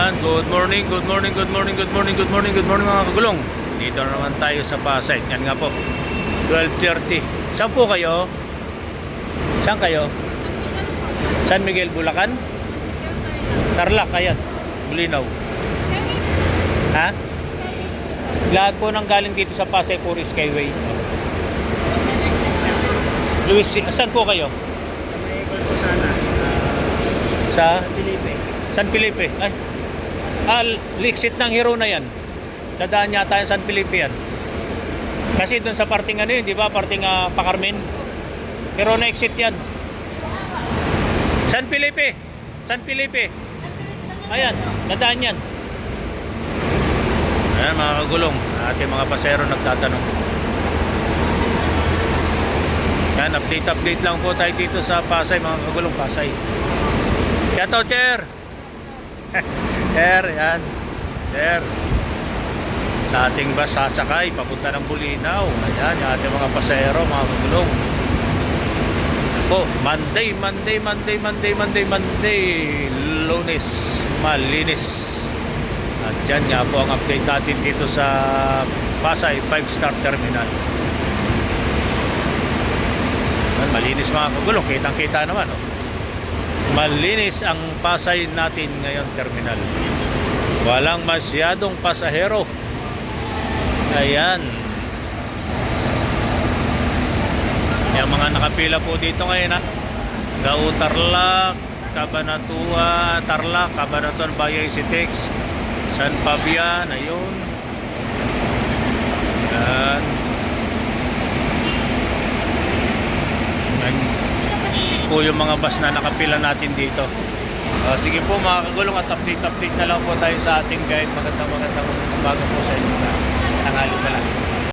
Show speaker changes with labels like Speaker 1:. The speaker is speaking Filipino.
Speaker 1: Yan, good morning, good morning, good morning, good morning, good morning, good morning mga kagulong. Dito na naman tayo sa Pasay. Yan nga po, 12:30. Saan po kayo? Saan kayo? San Miguel, Bulacan? Tarlac, ayan. Bulinaw. Ha? Lahat po nang galing dito sa Pasay Puri Skyway. Luis, saan po kayo?
Speaker 2: Sa may Golfo sana.
Speaker 1: Sa
Speaker 2: Felipe.
Speaker 1: San Felipe. Ay, exit ng Hero na yan. Dadaan yata yung San Felipe yan. Kasi doon sa parting ano yun, di ba? Parting Pacarmen. Hero na exit yan. San Felipe. San Felipe. Ayan, dadaan yan. Ayan mga kagulong. Ating mga pasero nagtatanong. Yan, update lang po tayo dito sa Pasay mga kagulong. Pasay. Shoutout, Sir. Sir, yan. Sir. Sa ating bus sasakay papunta ng Bulinaw. Ayan, yung ating mga pasahero, mga kagulong. Po, Monday. Lunes, malinis. At yan nga po ang update natin dito sa Pasay 5-star terminal. Ayan, malinis mga kagulong. Kitang-kita naman, oh. Malinis ang Pasay natin ngayon terminal. Walang masyadong pasahero. Ayan. Yung mga nakapila po dito ngayon, ha. Gao, Tarlac, Cabanatuan, Tarlac, Cabanatuan, Bayay, Sitex, San Fabian, ayun. Ayan. Ayan po yung mga bus na nakapila natin dito. Sige po mga kagulong, at update na lang po tayo sa ating guide. Magandang umaga po sa inyo.